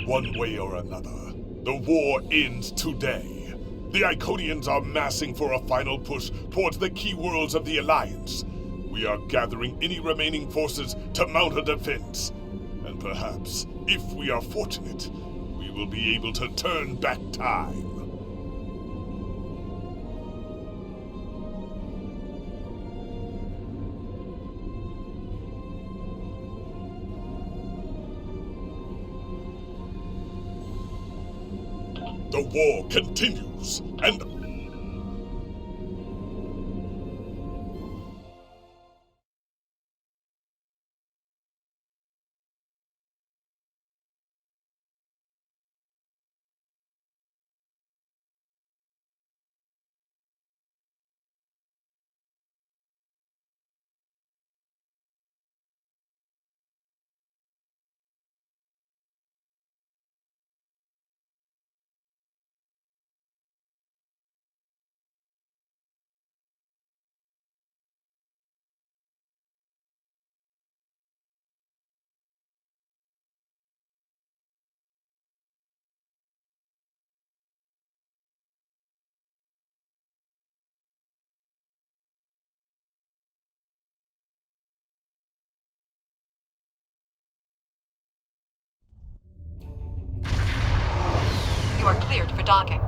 One way or another, the war ends today. The Iconians are massing for a final push towards the key worlds of the Alliance. We are gathering any remaining forces to mount a defense. And perhaps, if we are fortunate, we will be able to turn back time. The war continues, and You are cleared for docking.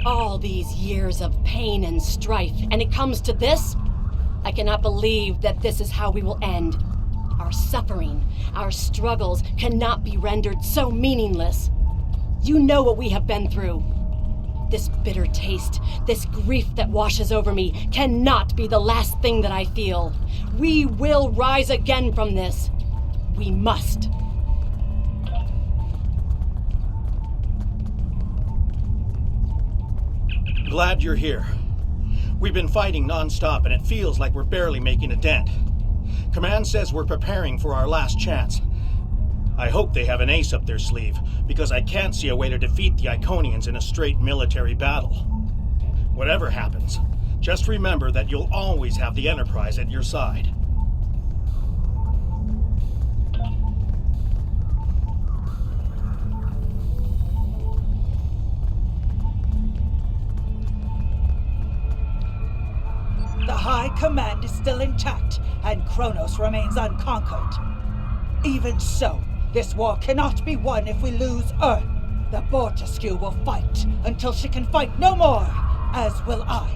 All these years of pain and strife, and it comes to this? I cannot believe that this is how we will end. Our suffering, our struggles cannot be rendered so meaningless. You know what we have been through. This bitter taste, this grief that washes over me, cannot be the last thing that I feel. We will rise again from this. We must. Glad you're here. We've been fighting non-stop and it feels like we're barely making a dent. Command says we're preparing for our last chance. I hope they have an ace up their sleeve, because I can't see a way to defeat the Iconians in a straight military battle. Whatever happens, just remember that you'll always have the Enterprise at your side. The High Command is still intact, and Kronos remains unconquered. Even so, this war cannot be won if we lose Earth. The Bortesque will fight until she can fight no more, as will I.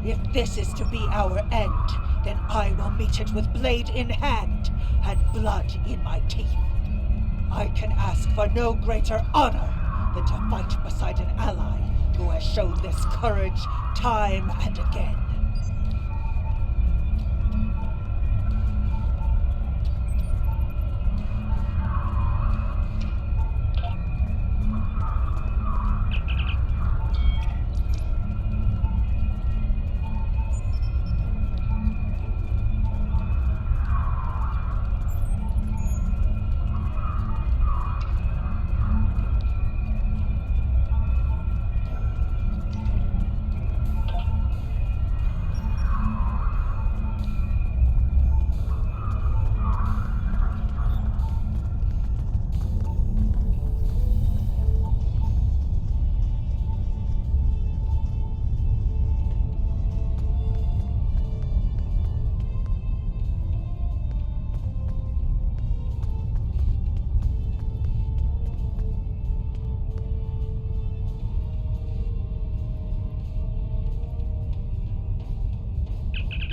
If this is to be our end, then I will meet it with blade in hand and blood in my teeth. I can ask for no greater honor than to fight beside an ally who has shown this courage time and again.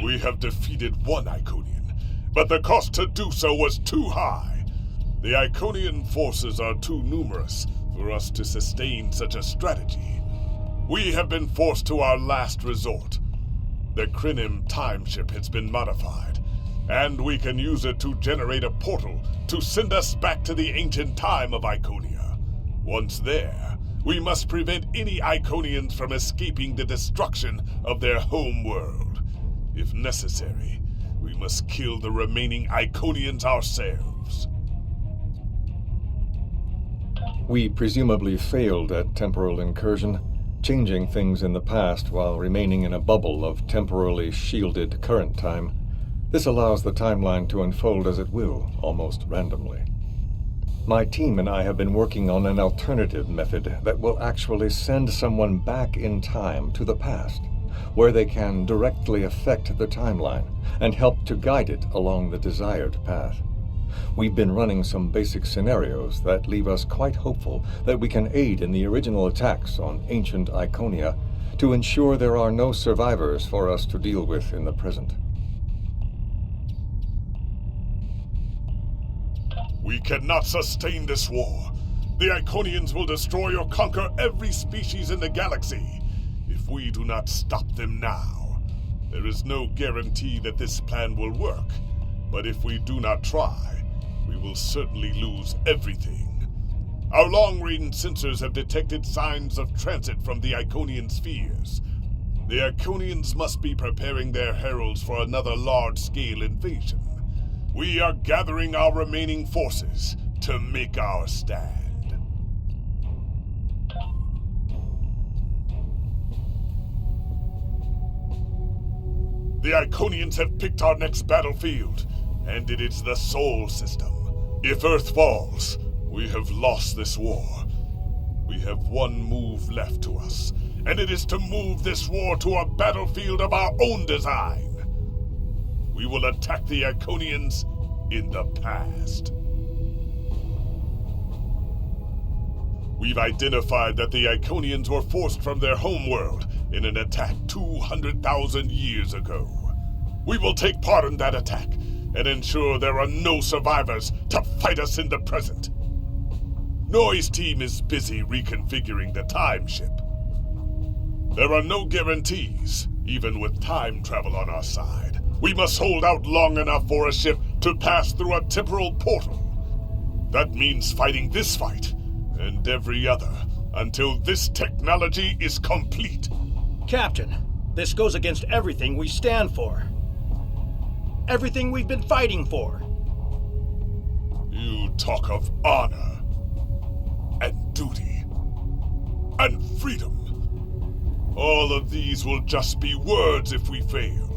We have defeated one Iconian, but the cost to do so was too high. The Iconian forces are too numerous for us to sustain such a strategy. We have been forced to our last resort. The Krynim timeship has been modified, and we can use it to generate a portal to send us back to the ancient time of Iconia. Once there, we must prevent any Iconians from escaping the destruction of their homeworld. If necessary, we must kill the remaining Iconians ourselves. We presumably failed at temporal incursion, changing things in the past while remaining in a bubble of temporally shielded current time. This allows the timeline to unfold as it will, almost randomly. My team and I have been working on an alternative method that will actually send someone back in time to the past, where they can directly affect the timeline and help to guide it along the desired path. We've been running some basic scenarios that leave us quite hopeful that we can aid in the original attacks on ancient Iconia to ensure there are no survivors for us to deal with in the present. We cannot sustain this war. The Iconians will destroy or conquer every species in the galaxy if we do not stop them now. There is no guarantee that this plan will work, but if we do not try, we will certainly lose everything. Our long-range sensors have detected signs of transit from the Iconian spheres. The Iconians must be preparing their heralds for another large-scale invasion. We are gathering our remaining forces to make our stand. The Iconians have picked our next battlefield, and it is the Sol system. If Earth falls, we have lost this war. We have one move left to us, and it is to move this war to a battlefield of our own design. We will attack the Iconians in the past. We've identified that the Iconians were forced from their homeworld in an attack 200,000 years ago. We will take part in that attack and ensure there are no survivors to fight us in the present. Noy's team is busy reconfiguring the time ship. There are no guarantees, even with time travel on our side. We must hold out long enough for a ship to pass through a temporal portal. That means fighting this fight and every other until this technology is complete. Captain, this goes against everything we stand for. Everything we've been fighting for. You talk of honor and duty and freedom. All of these will just be words if we fail.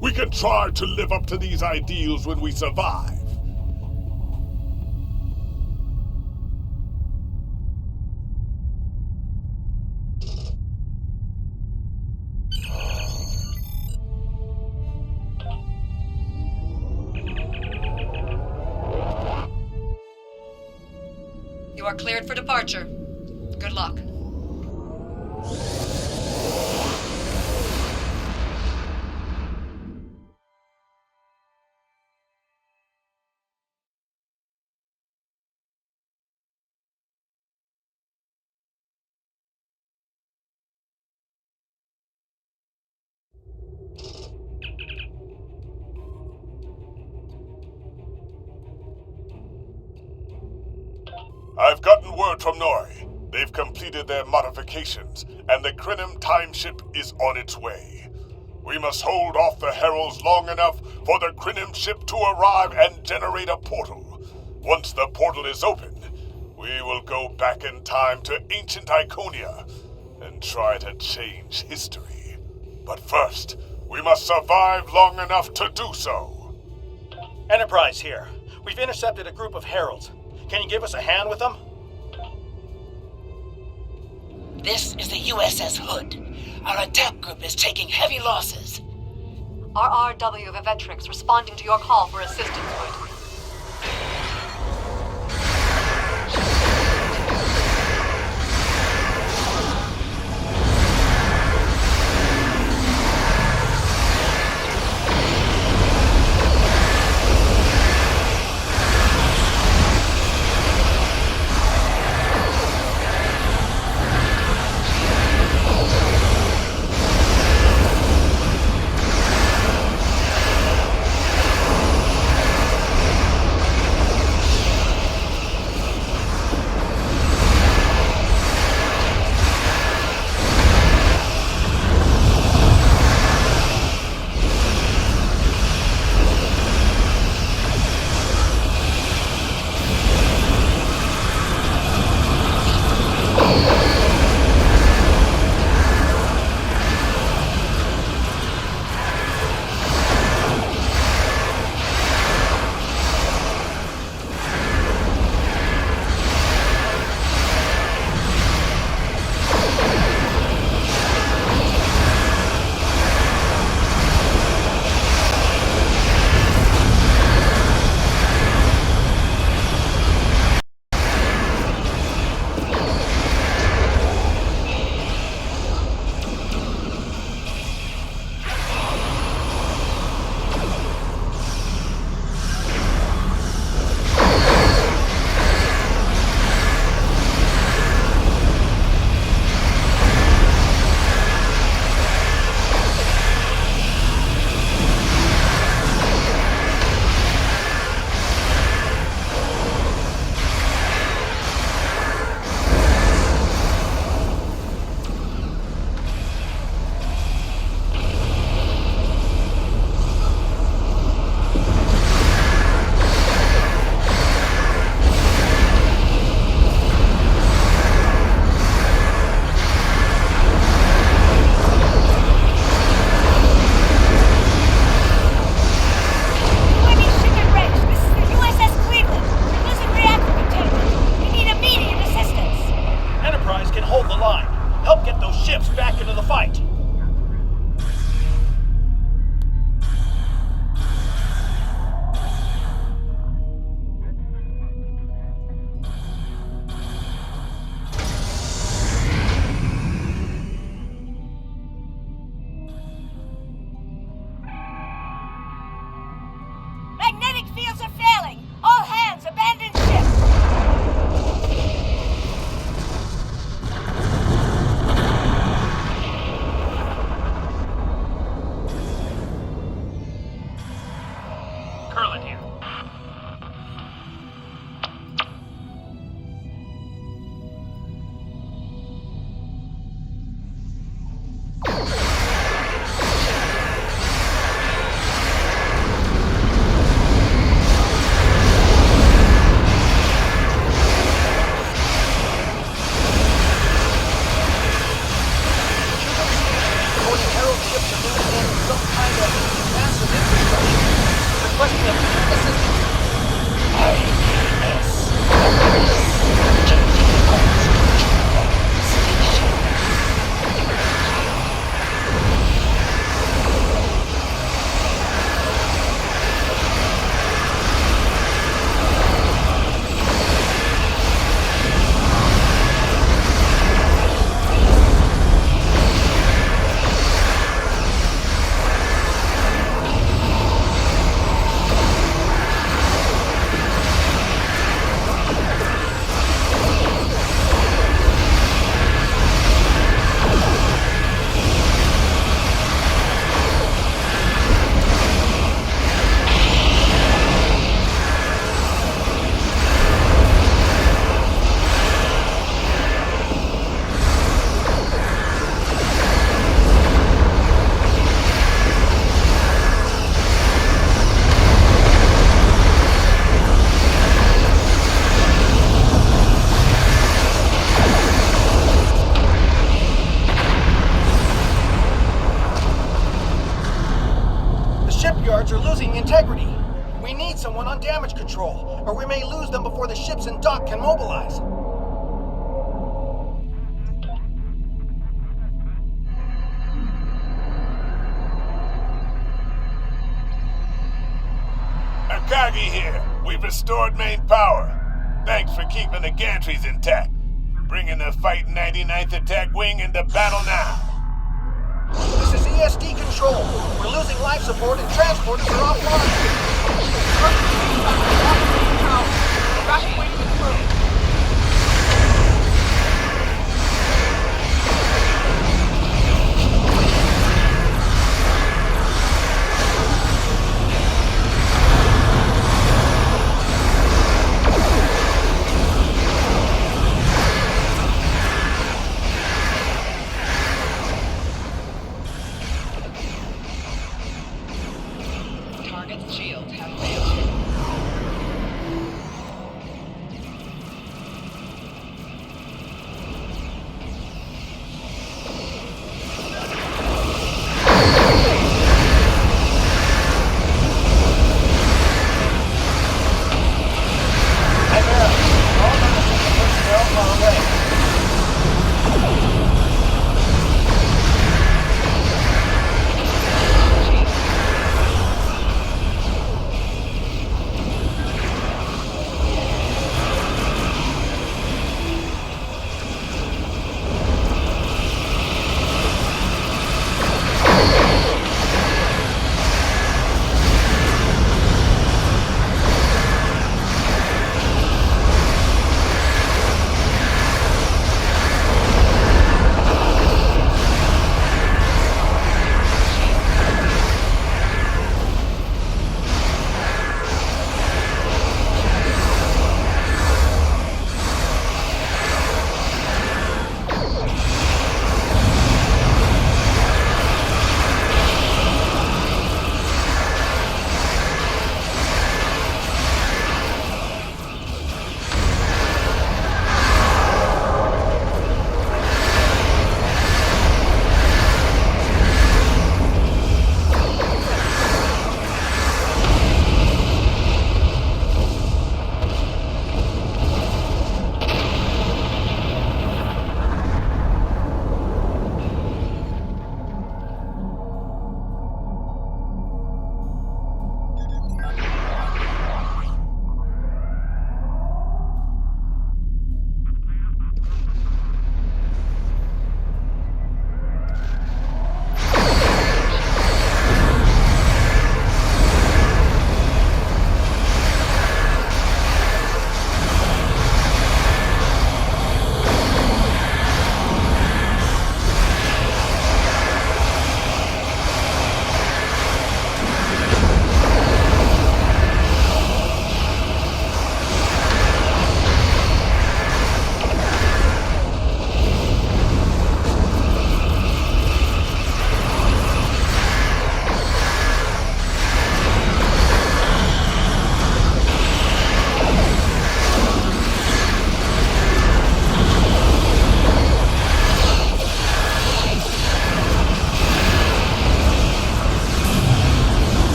We can try to live up to these ideals when we survive. You are cleared for departure. Good luck. I've gotten word from Noy. They've completed their modifications, and the Krynim time ship is on its way. We must hold off the heralds long enough for the Krynim ship to arrive and generate a portal. Once the portal is open, we will go back in time to ancient Iconia and try to change history. But first, we must survive long enough to do so. Enterprise here. We've intercepted a group of heralds. Can you give us a hand with them? This is the USS Hood. Our attack group is taking heavy losses. RRW Vivetrix responding to your call for assistance, Hood. Help get those ships back into the fight. Magnetic fields are failing! All hands, abandon ship! Curlin here. Shipyards are losing integrity. We need someone on damage control, or we may lose them before the ships in dock can mobilize. Akagi here. We've restored main power. Thanks for keeping the gantries intact. Bringing the Fight 99th Attack Wing into battle now. This is ESD control. We're losing life support and transporters are offline. Evacuate the crew.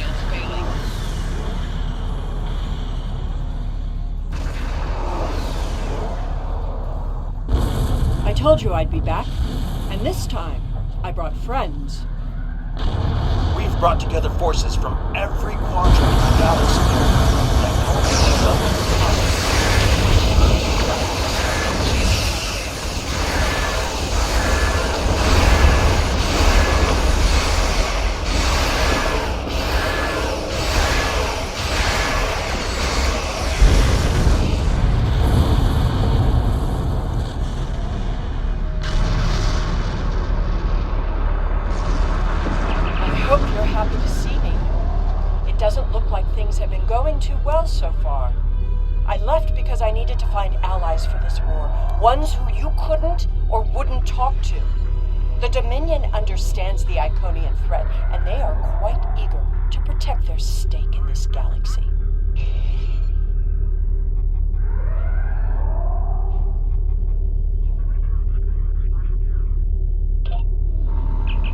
is failing. I told you I'd be back, and this time I brought friends. We've brought together forces from every quadrant of the galaxy. And no one has done it. Things have been going too well so far. I left because I needed to find allies for this war, ones who you couldn't or wouldn't talk to. The Dominion understands the Iconian threat, and they are quite eager to protect their stake in this galaxy.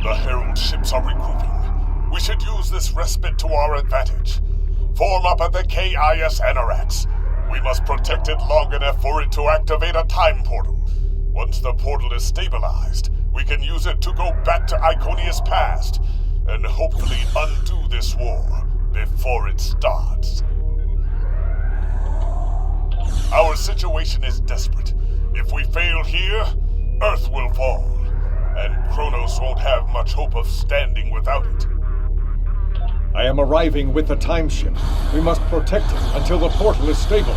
The Herald ships are regrouping. We should use this respite to our advantage. Form up at the KIS Anorax. We must protect it long enough for it to activate a time portal. Once the portal is stabilized, we can use it to go back to Iconia's past and hopefully undo this war before it starts. Our situation is desperate. If we fail here, Earth will fall, and Kronos won't have much hope of standing without it. I am arriving with the time ship. We must protect it until the portal is stable.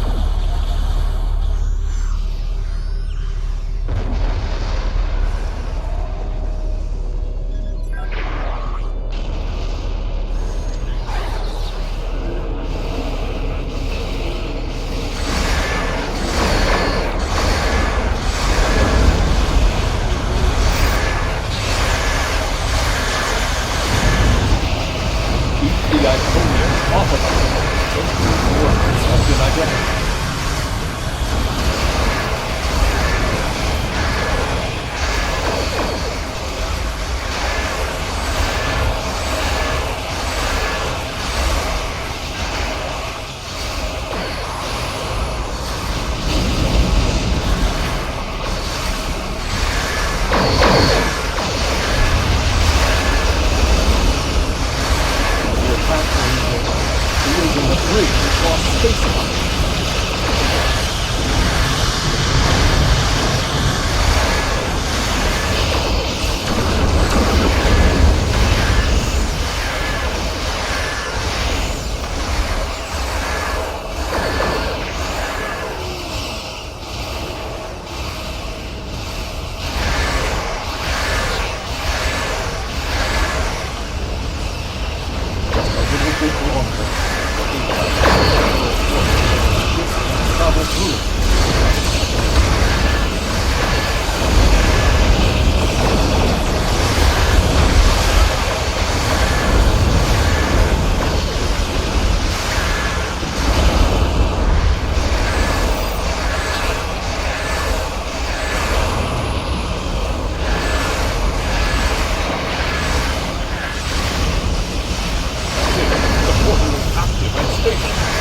The Iconians off of us. Those coordinates have been identified.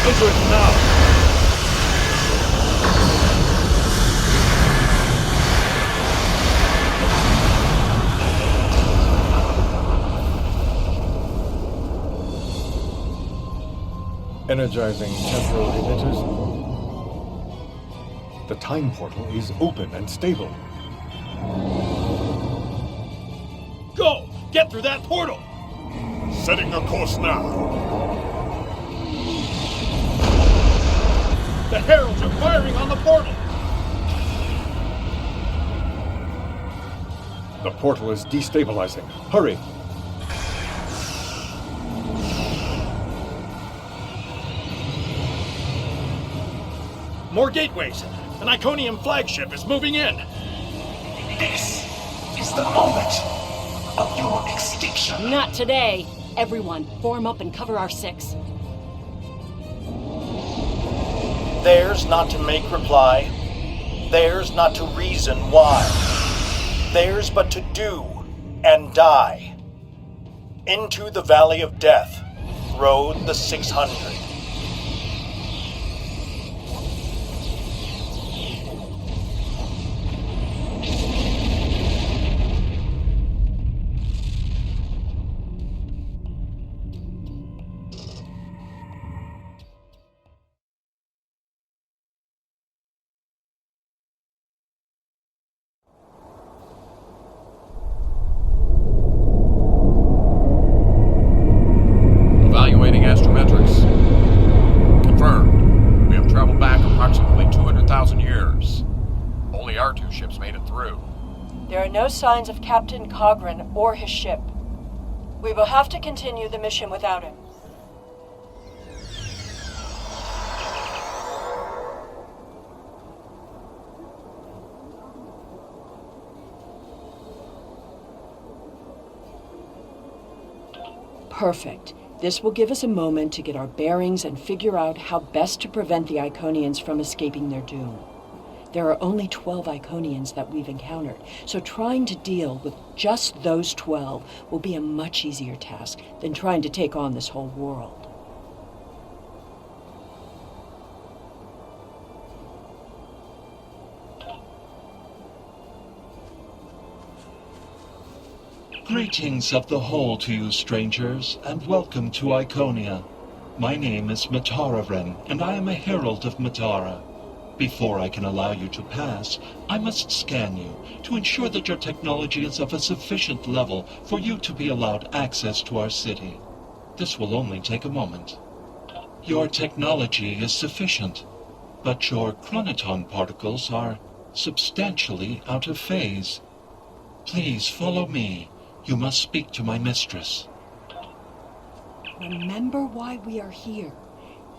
Enter it now! Energizing temporal emitters. The time portal is open and stable. Go! Get through that portal! Setting a course now. The Heralds are firing on the portal! The portal is destabilizing. Hurry! More gateways! An Iconian flagship is moving in! This is the moment of your extinction. Not today. Everyone, form up and cover our six. Theirs not to make reply. Theirs not to reason why. Theirs but to do and die. Into the valley of death. Road, the 600. Evaluating astrometrics. Confirmed. We have traveled back approximately 200,000 years. Only our two ships made it through. There are no signs of Captain Cogran or his ship. We will have to continue the mission without him. Perfect. This will give us a moment to get our bearings and figure out how best to prevent the Iconians from escaping their doom. There are only 12 Iconians that we've encountered, so trying to deal with just those 12 will be a much easier task than trying to take on this whole world. Greetings of the whole to you, strangers, and welcome to Iconia. My name is Matararen, and I am a herald of Matara. Before I can allow you to pass, I must scan you to ensure that your technology is of a sufficient level for you to be allowed access to our city. This will only take a moment. Your technology is sufficient, but your chronoton particles are substantially out of phase. Please follow me. You must speak to my mistress. Remember why we are here.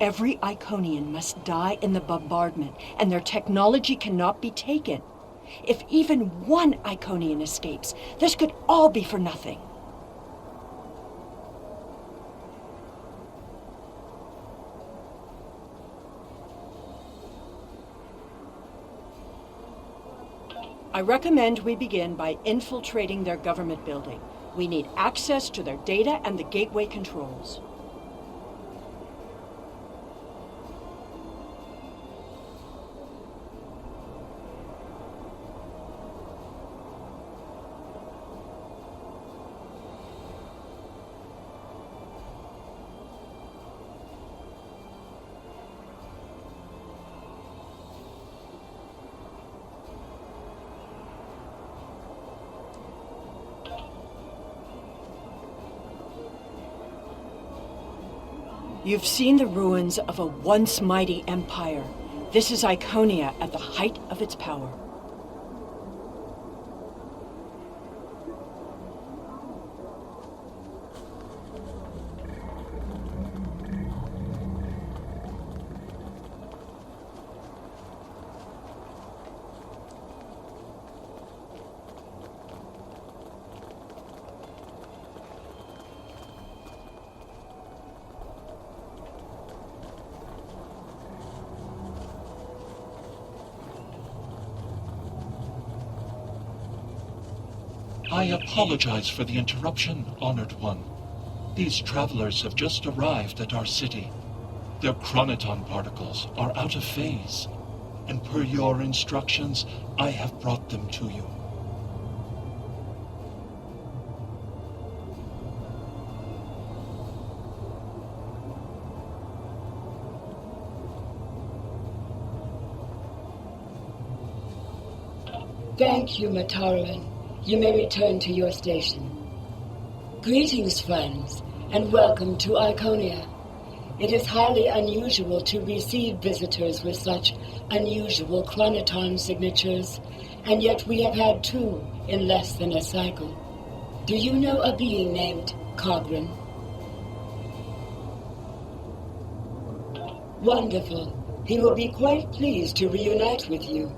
Every Iconian must die in the bombardment, and their technology cannot be taken. If even one Iconian escapes, this could all be for nothing. I recommend we begin by infiltrating their government building. We need access to their data and the gateway controls. You've seen the ruins of a once mighty empire. This is Iconia at the height of its power. I apologize for the interruption, Honored One. These travelers have just arrived at our city. Their chronoton particles are out of phase, and per your instructions, I have brought them to you. Thank you, Mataran. You may return to your station. Greetings, friends, and welcome to Iconia. It is highly unusual to receive visitors with such unusual chronoton signatures, and yet we have had 2 in less than a cycle. Do you know a being named Cogran? Wonderful. He will be quite pleased to reunite with you.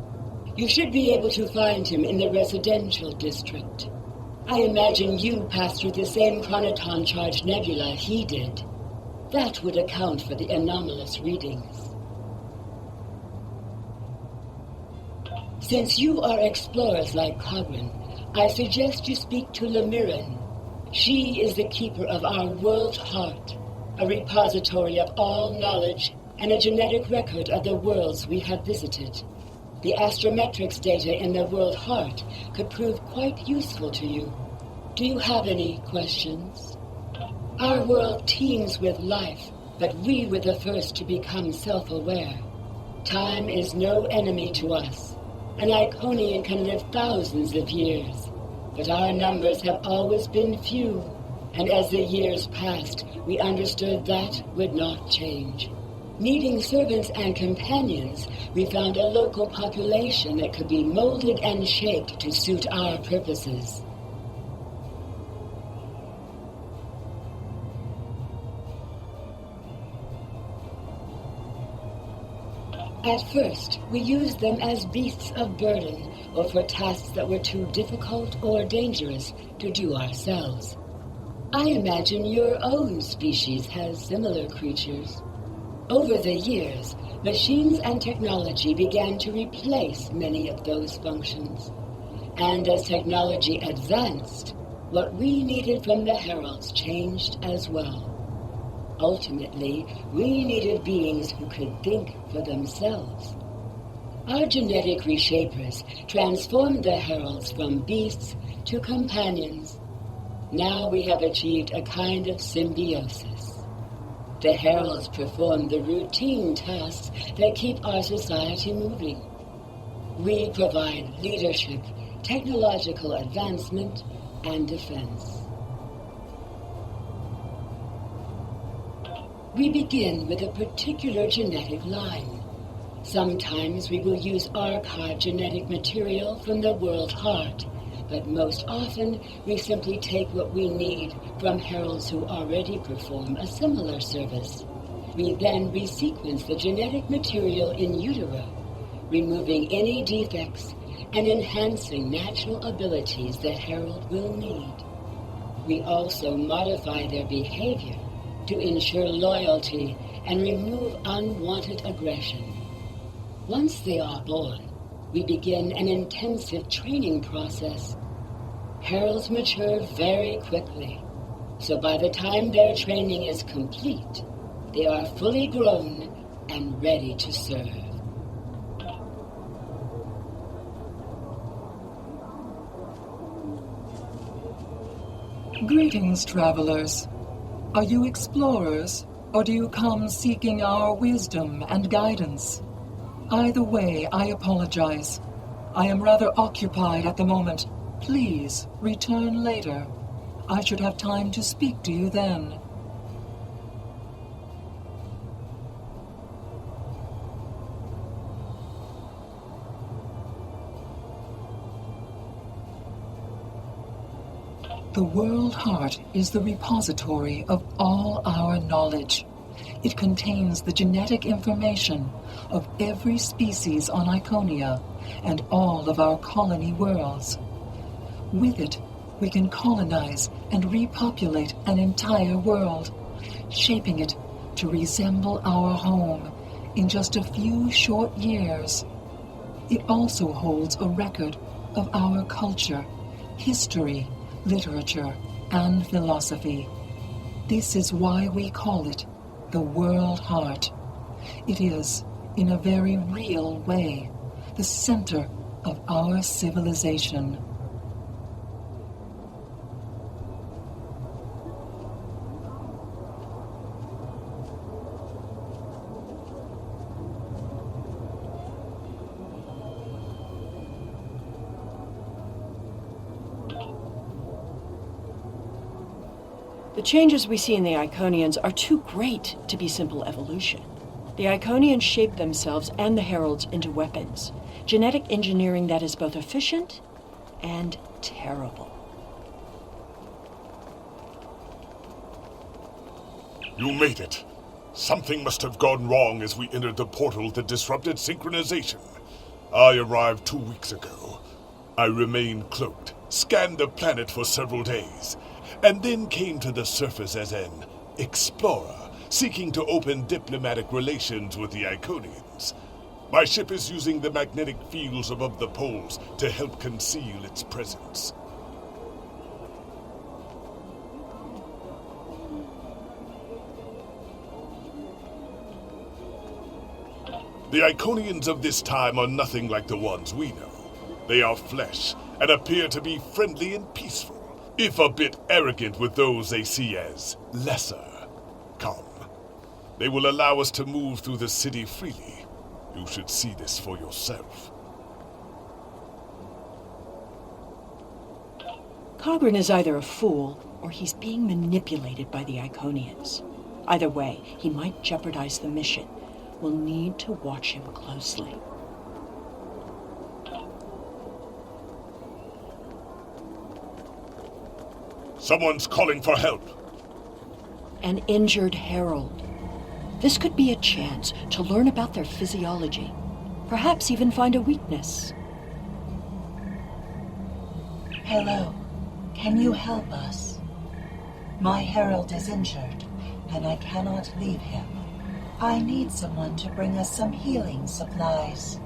You should be able to find him in the residential district. I imagine you passed through the same chronoton-charged nebula he did. That would account for the anomalous readings. Since you are explorers like Cogran, I suggest you speak to Lemirin. She is the keeper of our world heart. a repository of all knowledge, and a genetic record of the worlds we have visited. The astrometrics data in the world heart could prove quite useful to you. Do you have any questions? Our world teems with life, but we were the first to become self-aware. Time is no enemy to us. An Iconian can live thousands of years, but our numbers have always been few, and as the years passed, we understood that would not change. Needing servants and companions, we found a local population that could be molded and shaped to suit our purposes. At first, we used them as beasts of burden, or for tasks that were too difficult or dangerous to do ourselves. I imagine your own species has similar creatures. Over the years, machines and technology began to replace many of those functions. And as technology advanced, what we needed from the Heralds changed as well. Ultimately, we needed beings who could think for themselves. Our genetic reshapers transformed the Heralds from beasts to companions. Now we have achieved a kind of symbiosis. The Heralds perform the routine tasks that keep our society moving. We provide leadership, technological advancement, and defense. We begin with a particular genetic line. Sometimes we will use archived genetic material from the world heart, but most often we simply take what we need from heralds who already perform a similar service. We then resequence the genetic material in utero, removing any defects and enhancing natural abilities the herald will need. We also modify their behavior to ensure loyalty and remove unwanted aggression. Once they are born, we begin an intensive training process. Heralds mature very quickly, so by the time their training is complete, they are fully grown and ready to serve. Greetings, travelers. Are you explorers, or do you come seeking our wisdom and guidance? Either way, I apologize. I am rather occupied at the moment. Please, return later. I should have time to speak to you then. The World Heart is the repository of all our knowledge. It contains the genetic information of every species on Iconia and all of our colony worlds. With it, we can colonize and repopulate an entire world, shaping it to resemble our home in just a few short years. It also holds a record of our culture, history, literature, and philosophy. This is why we call it the World Heart. It is, in a very real way, the center of our civilization. The changes we see in the Iconians are too great to be simple evolution. The Iconians shape themselves and the Heralds into weapons. Genetic engineering that is both efficient and terrible. You made it. Something must have gone wrong as we entered the portal that disrupted synchronization. I arrived 2 weeks ago. I remained cloaked, scanned the planet for several days, and then came to the surface as an explorer, seeking to open diplomatic relations with the Iconians. My ship is using the magnetic fields above the poles to help conceal its presence. The Iconians of this time are nothing like the ones we know. They are flesh, and appear to be friendly and peaceful, if a bit arrogant with those they see as lesser. Come. They will allow us to move through the city freely. You should see this for yourself. Cogran is either a fool, or he's being manipulated by the Iconians. Either way, he might jeopardize the mission. We'll need to watch him closely. Someone's calling for help. An injured herald. This could be a chance to learn about their physiology. Perhaps even find a weakness. Hello. Can you help us? My herald is injured, and I cannot leave him. I need someone to bring us some healing supplies.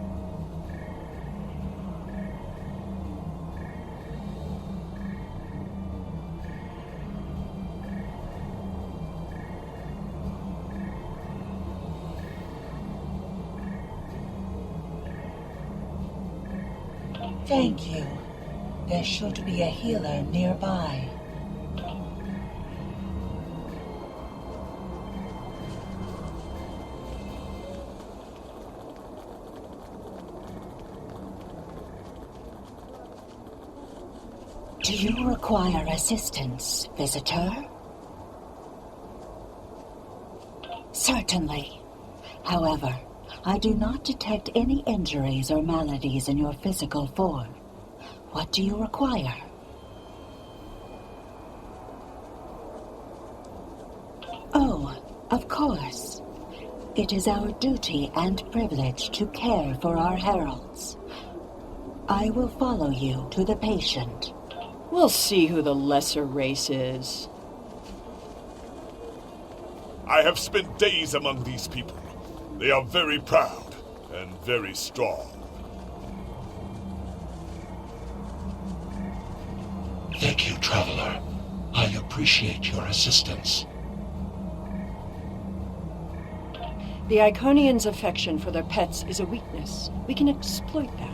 Thank you. There should be a healer nearby. Do you require assistance, visitor? Certainly. However, I do not detect any injuries or maladies in your physical form. What do you require? Oh, of course. It is our duty and privilege to care for our heralds. I will follow you to the patient. We'll see who the lesser race is. I have spent days among these people. They are very proud and very strong. Thank you, Traveler. I appreciate your assistance. The Iconians' affection for their pets is a weakness. We can exploit that.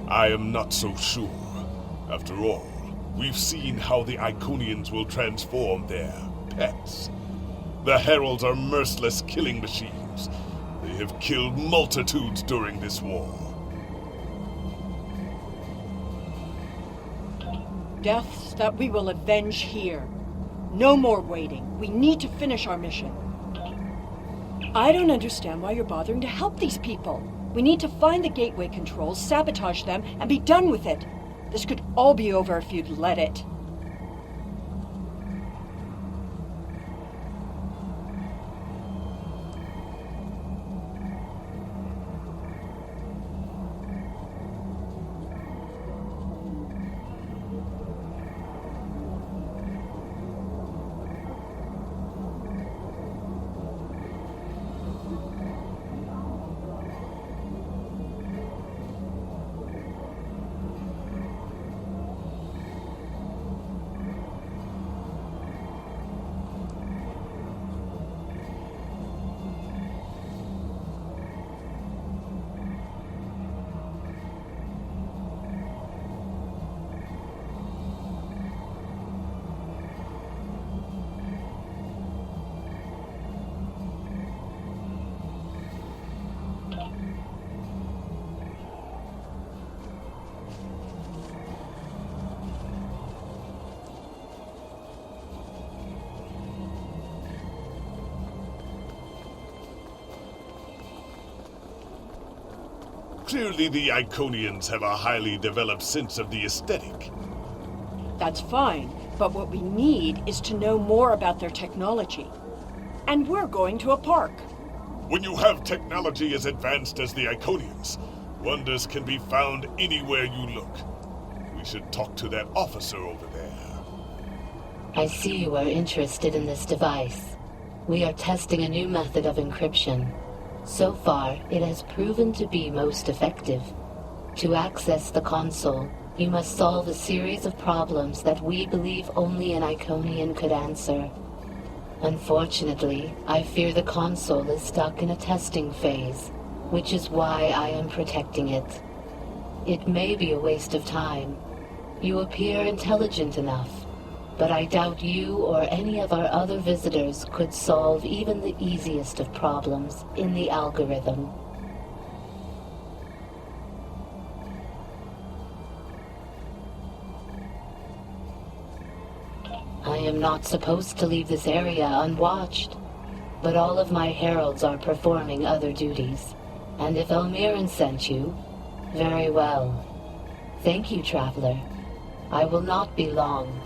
I am not so sure. After all, we've seen how the Iconians will transform their pets. The Heralds are merciless killing machines. They have killed multitudes during this war. Deaths that we will avenge here. No more waiting. We need to finish our mission. I don't understand why you're bothering to help these people. We need to find the gateway controls, sabotage them, and be done with it. This could all be over if you'd let it. Clearly the Iconians have a highly developed sense of the aesthetic. That's fine, but what we need is to know more about their technology. And we're going to a park. When you have technology as advanced as the Iconians, wonders can be found anywhere you look. We should talk to that officer over there. I see you are interested in this device. We are testing a new method of encryption. So far, it has proven to be most effective. To access the console, you must solve a series of problems that we believe only an Iconian could answer. Unfortunately, I fear the console is stuck in a testing phase, which is why I am protecting it. It may be a waste of time. You appear intelligent enough, but I doubt you or any of our other visitors could solve even the easiest of problems in the algorithm. I am not supposed to leave this area unwatched, but all of my heralds are performing other duties. And if Elmiran sent you, very well. Thank you, Traveler. I will not be long.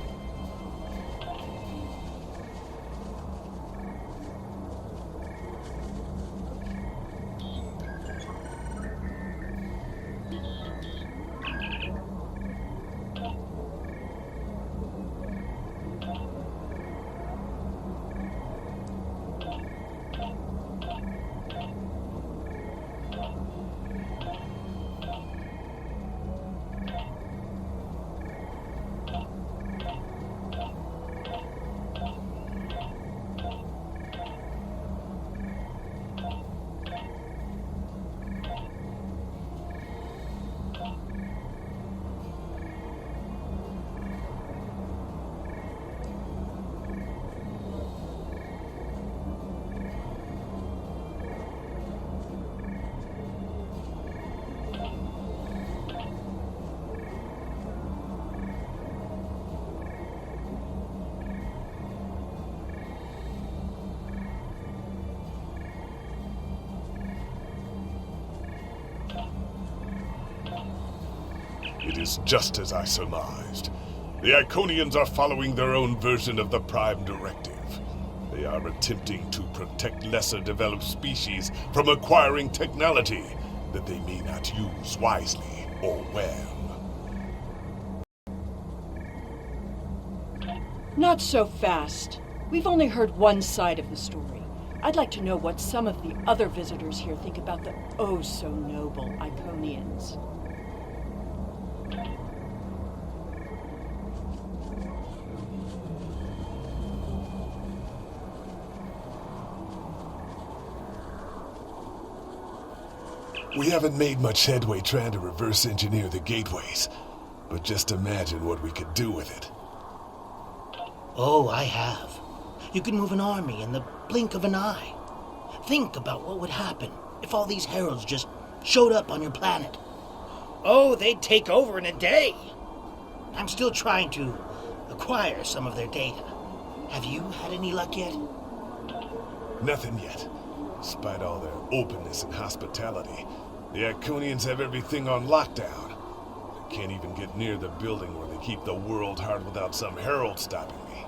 It is just as I surmised. The Iconians are following their own version of the Prime Directive. They are attempting to protect lesser developed species from acquiring technology that they may not use wisely or well. Not so fast. We've only heard one side of the story. I'd like to know what some of the other visitors here think about the oh-so-noble Iconians. We haven't made much headway trying to reverse engineer the gateways, but just imagine what we could do with it. Oh, I have. You can move an army in the blink of an eye. Think about what would happen if all these heralds just showed up on your planet. Oh, they'd take over in a day. I'm still trying to acquire some of their data. Have you had any luck yet? Nothing yet. Despite all their openness and hospitality, the Iconians have everything on lockdown. I can't even get near the building where they keep the world hard without some herald stopping me.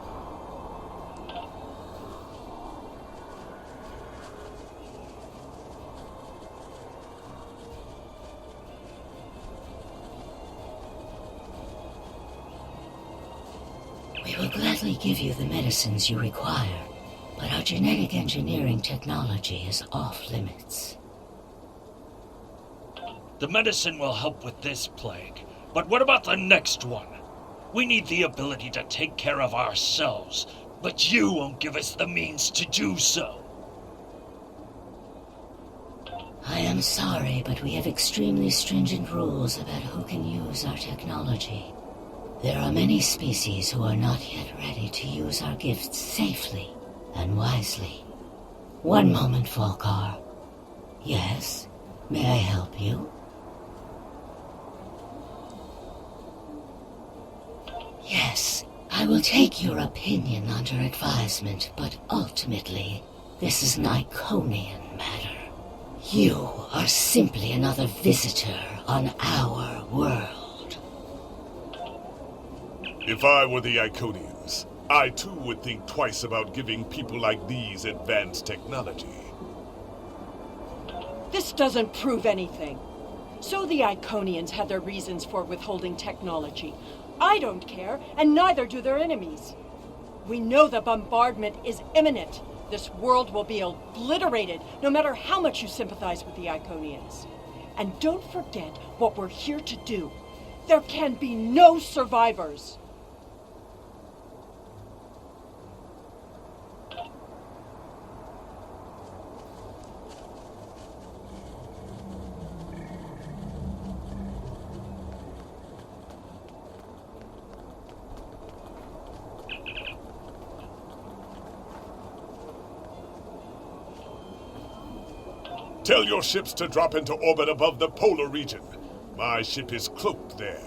We will gladly give you the medicines you require, but our genetic engineering technology is off limits. The medicine will help with this plague, but what about the next one? We need the ability to take care of ourselves, but you won't give us the means to do so. I am sorry, but we have extremely stringent rules about who can use our technology. There are many species who are not yet ready to use our gifts safely and wisely. One moment, Volkar. Yes, may I help you? Yes, I will take your opinion under advisement, but ultimately, this is an Iconian matter. You are simply another visitor on our world. If I were the Iconians, I too would think twice about giving people like these advanced technology. This doesn't prove anything. So the Iconians had their reasons for withholding technology. I don't care, and neither do their enemies. We know the bombardment is imminent. This world will be obliterated, no matter how much you sympathize with the Iconians. And don't forget what we're here to do. There can be no survivors. Tell your ships to drop into orbit above the polar region. My ship is cloaked there.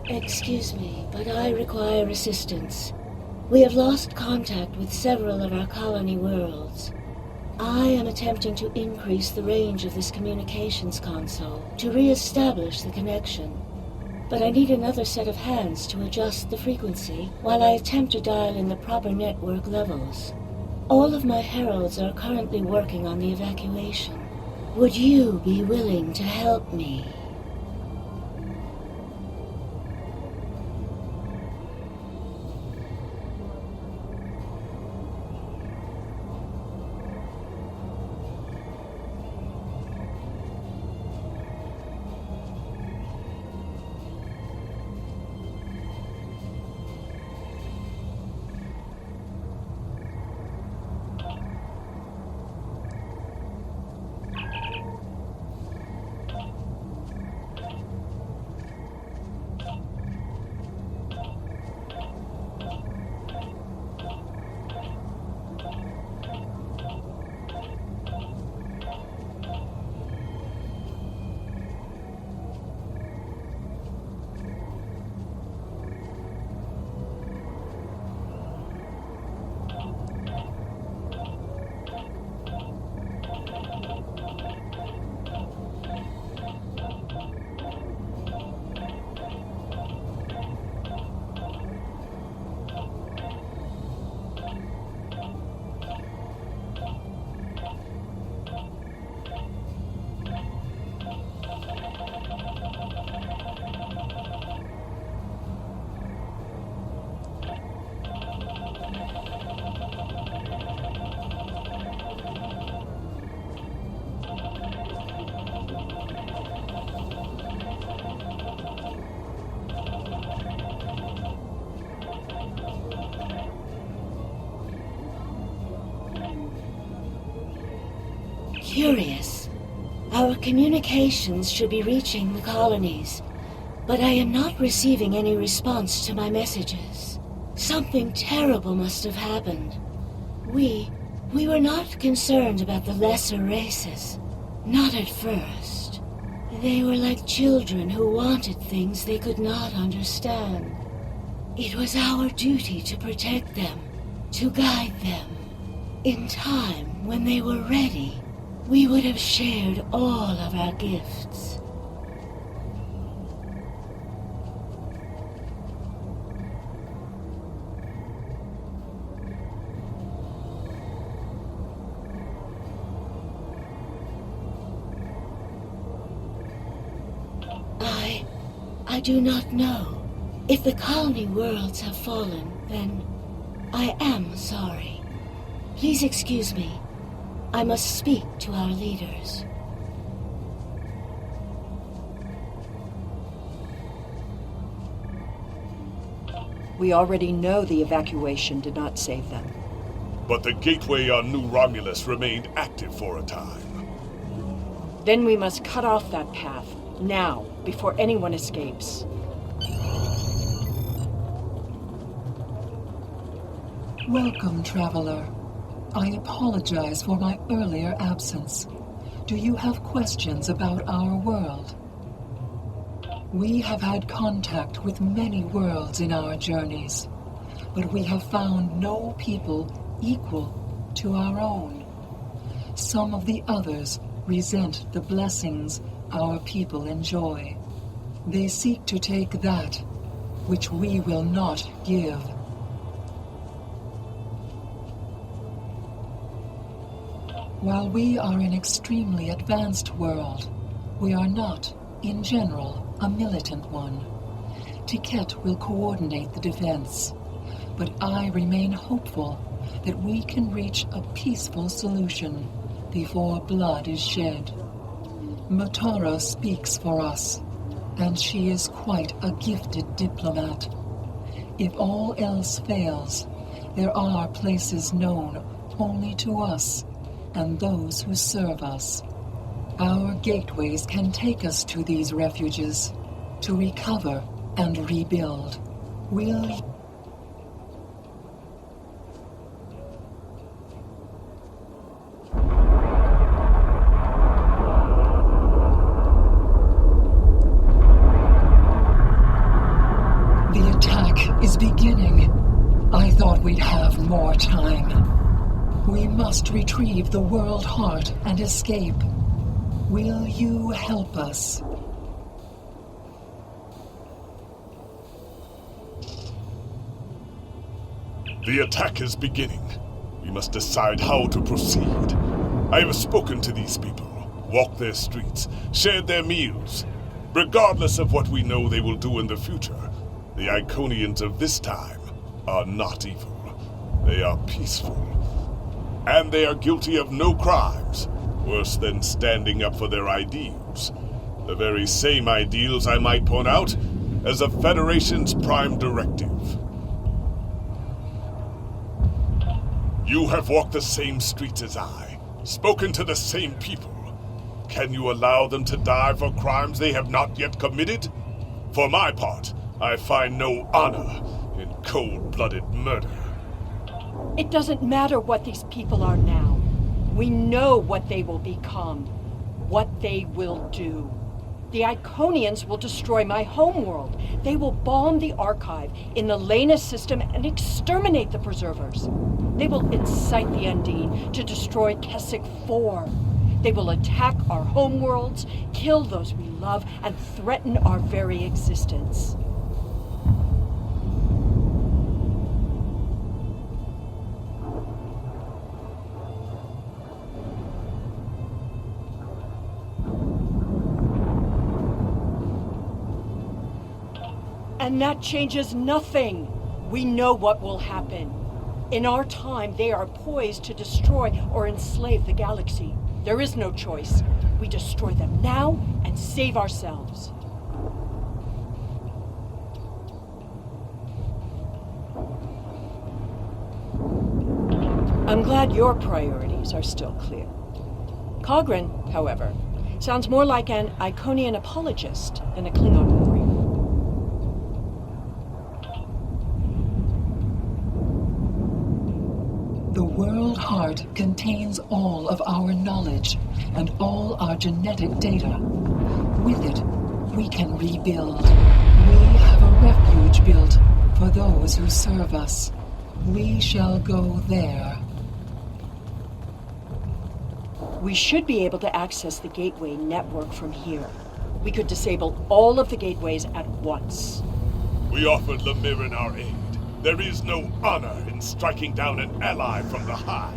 Excuse me, but I require assistance. We have lost contact with several of our colony worlds. I am attempting to increase the range of this communications console to re-establish the connection. But I need another set of hands to adjust the frequency while I attempt to dial in the proper network levels. All of my heralds are currently working on the evacuation. Would you be willing to help me? Curious. Our communications should be reaching the colonies, but I am not receiving any response to my messages. Something terrible must have happened. We were not concerned about the lesser races. Not at first. They were like children who wanted things they could not understand. It was our duty to protect them, to guide them. In time, when they were ready, we would have shared all of our gifts. I do not know. If the colony worlds have fallen, then I am sorry. Please excuse me. I must speak to our leaders. We already know the evacuation did not save them. But the gateway on New Romulus remained active for a time. Then we must cut off that path, now, before anyone escapes. Welcome, traveler. I apologize for my earlier absence. Do you have questions about our world? We have had contact with many worlds in our journeys, but we have found no people equal to our own. Some of the others resent the blessings our people enjoy. They seek to take that which we will not give. While we are an extremely advanced world, we are not, in general, a militant one. Tiket will coordinate the defense, but I remain hopeful that we can reach a peaceful solution before blood is shed. Matara speaks for us, and she is quite a gifted diplomat. If all else fails, there are places known only to us and those who serve us. Our gateways can take us to these refuges, to recover and rebuild. I thought we'd have more time. We must retrieve the World Heart and escape. Will you help us? The attack is beginning. We must decide how to proceed. I have spoken to these people, walked their streets, shared their meals. Regardless of what we know they will do in the future, the Iconians of this time are not evil. They are peaceful. And they are guilty of no crimes, worse than standing up for their ideals. The very same ideals, I might point out, as the Federation's Prime Directive. You have walked the same streets as I, spoken to the same people. Can you allow them to die for crimes they have not yet committed? For my part, I find no honor in cold-blooded murder. It doesn't matter what these people are now. We know what they will become, what they will do. The Iconians will destroy my homeworld. They will bomb the archive in the Lena system and exterminate the preservers. They will incite the Undine to destroy Keswick 4. They will attack our homeworlds, kill those we love, and threaten our very existence. And that changes nothing. We know what will happen. In our time, they are poised to destroy or enslave the galaxy. There is no choice. We destroy them now and save ourselves. I'm glad your priorities are still clear. Cogran, however, sounds more like an Iconian apologist than a Klingon warrior. The World Heart contains all of our knowledge and all our genetic data. With it, we can rebuild. We have a refuge built for those who serve us. We shall go there. We should be able to access the gateway network from here. We could disable all of the gateways at once. We offered Lemirin our aid. There is no honor in striking down an ally from the Hive.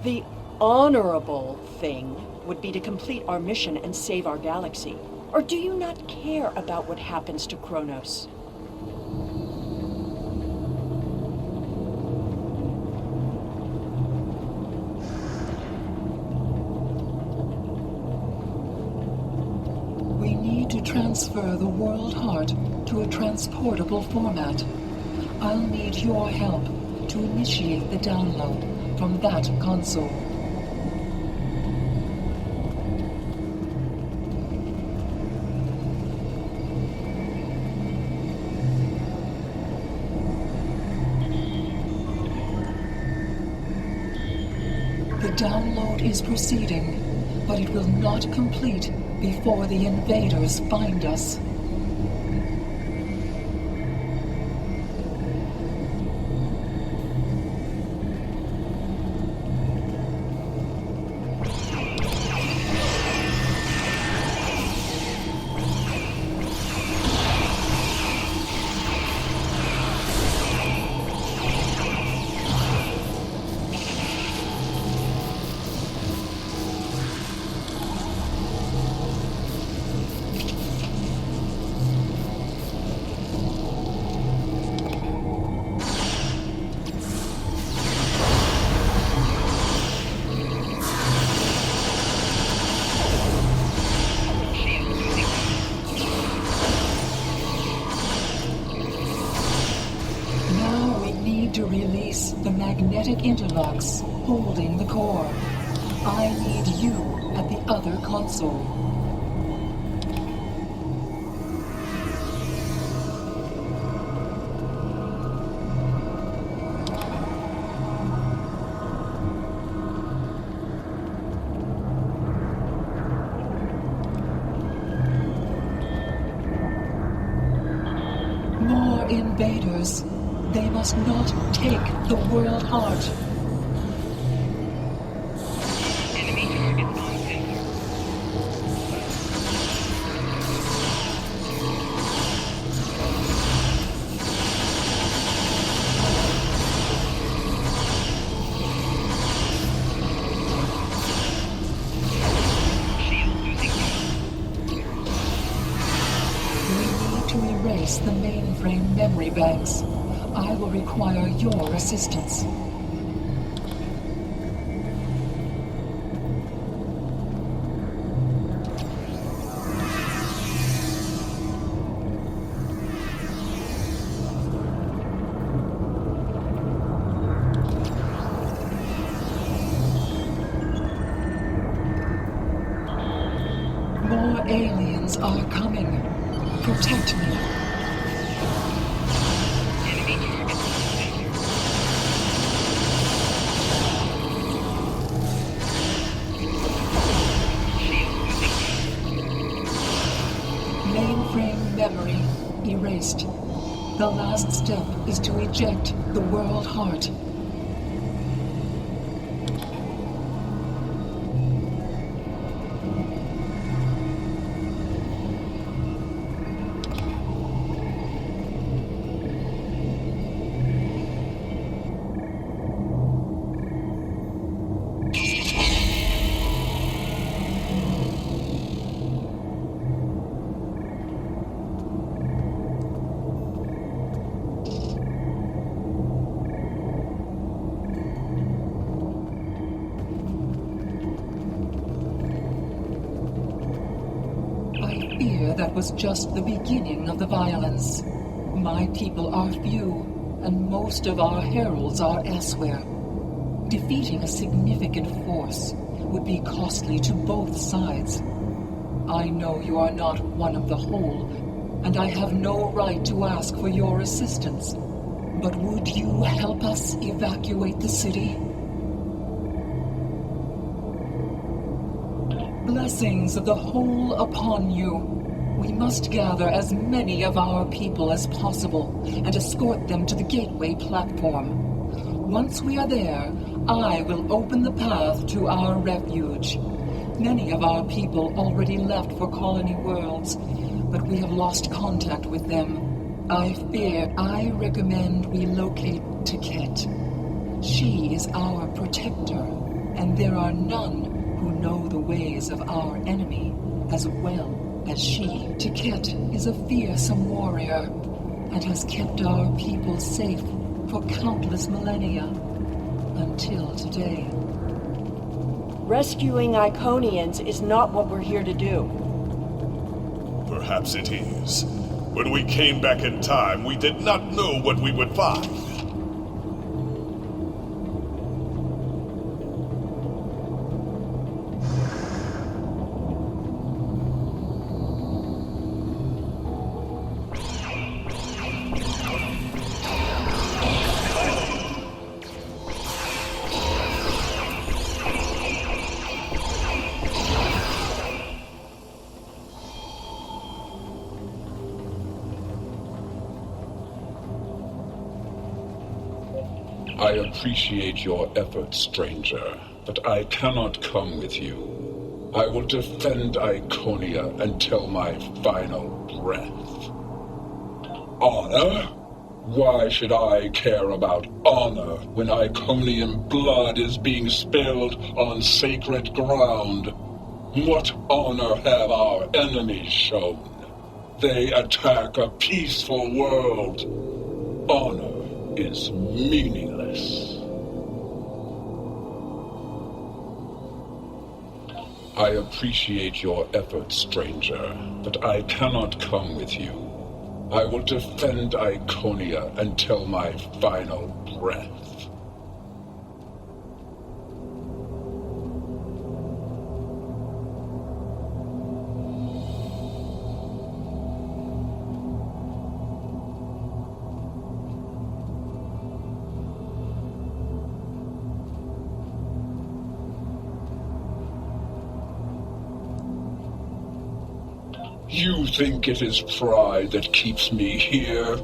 The honorable thing would be to complete our mission and save our galaxy. Or do you not care about what happens to Kronos? We need to transfer the World Heart to a transportable format. I'll need your help to initiate the download from that console. The download is proceeding, but it will not complete before the invaders find us. To release the magnetic interlocks holding the core. I need you at the other console. More invaders. They must not take the world heart. The mainframe memory banks. I will require your assistance. More aliens are coming. Protect me. Memory erased. The last step is to eject the world heart. That was just the beginning of the violence. My people are few, and most of our heralds are elsewhere. Defeating a significant force would be costly to both sides. I know you are not one of the whole, and I have no right to ask for your assistance. But would you help us evacuate the city? Blessings of the whole upon you. We must gather as many of our people as possible and escort them to the gateway platform. Once we are there, I will open the path to our refuge. Many of our people already left for Colony Worlds, but we have lost contact with them. I recommend we locate Tiket. She is our protector, and there are none who know the ways of our enemy as well as she. Tiket is a fearsome warrior and has kept our people safe for countless millennia until today. Rescuing Iconians is not what we're here to do. Perhaps it is. When we came back in time, we did not know what we would find. I appreciate your efforts, stranger, but I cannot come with you. I will defend Iconia until my final breath. Honor? Why should I care about honor when Iconian blood is being spilled on sacred ground? What honor have our enemies shown? They attack a peaceful world. Honor is meaningless. I appreciate your efforts, stranger, but I cannot come with you. I will defend Iconia until my final breath. You think it is pride that keeps me here?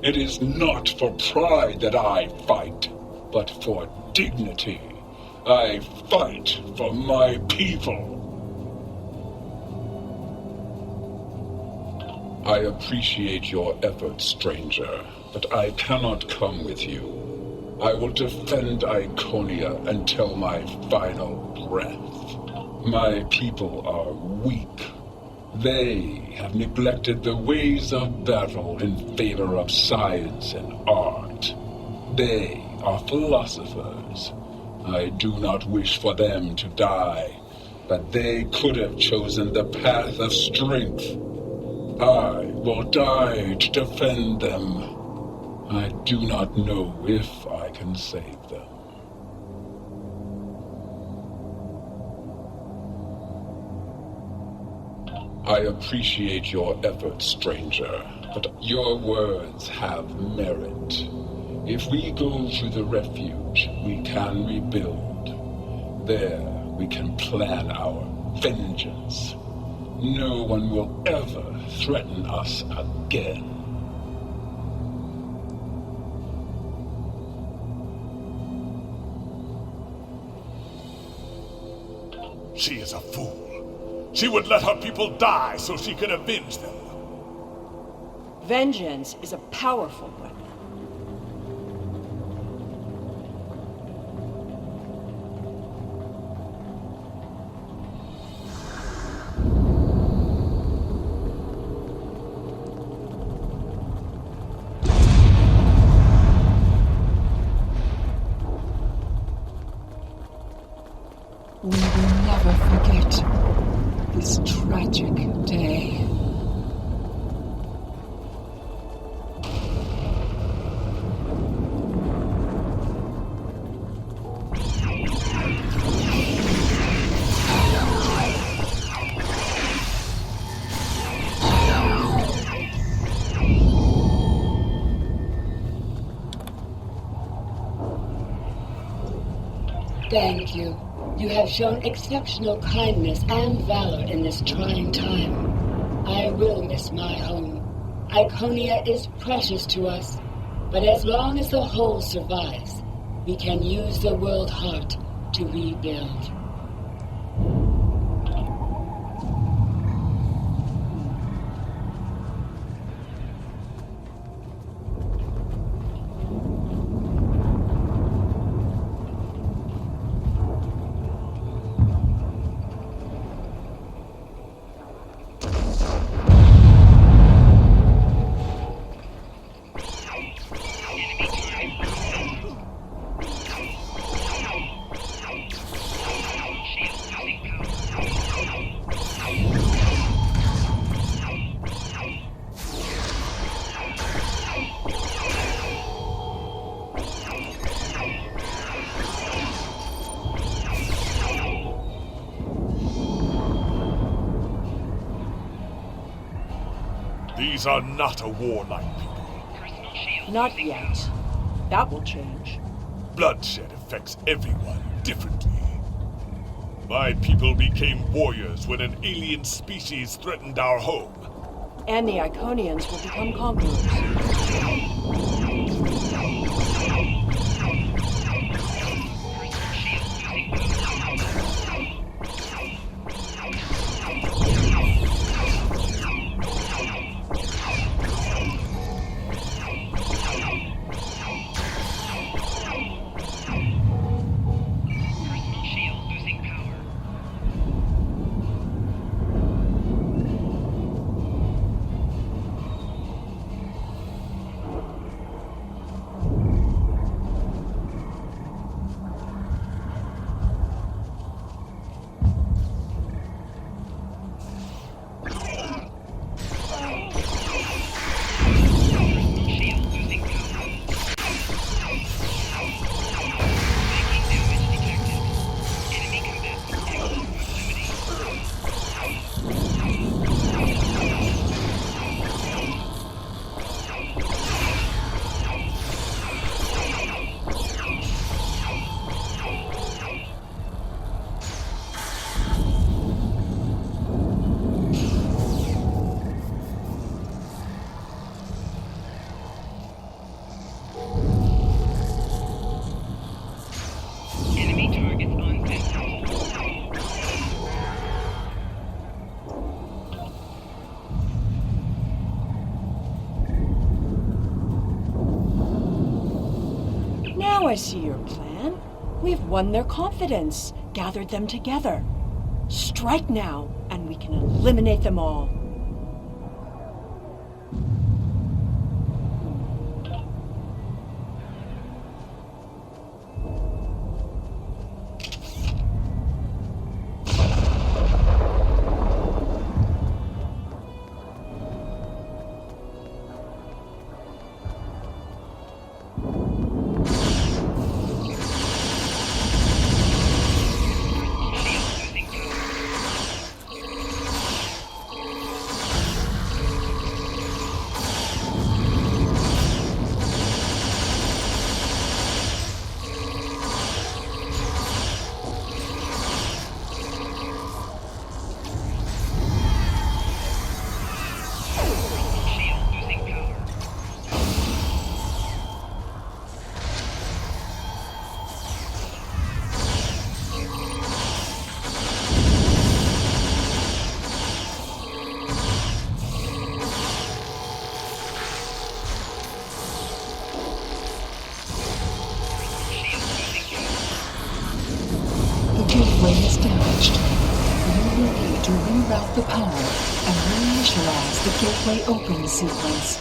It is not for pride that I fight, but for dignity. I fight for my people. I appreciate your efforts, stranger, but I cannot come with you. I will defend Iconia until my final breath. My people are weak. They have neglected the ways of battle in favor of science and art. They are philosophers. I do not wish for them to die, but they could have chosen the path of strength. I will die to defend them. I do not know if I can save them. I appreciate your efforts, stranger, but your words have merit. If we go through the refuge, we can rebuild. There, we can plan our vengeance. No one will ever threaten us again. She is a fool. She would let her people die so she could avenge them. Vengeance is a powerful weapon. We will never forget this tragic day. Thank you. You have shown exceptional kindness and valor in this trying time. I will miss my home. Iconia is precious to us, but as long as the whole survives, we can use the world heart to rebuild. These are not a warlike people. Not yet. That will change. Bloodshed affects everyone differently. My people became warriors when an alien species threatened our home. And the Iconians will become conquerors. I see your plan. We've won their confidence, gathered them together. Strike now, and we can eliminate them all. Gateway is damaged. You will need to reroute the power and reinitialize the gateway open sequence.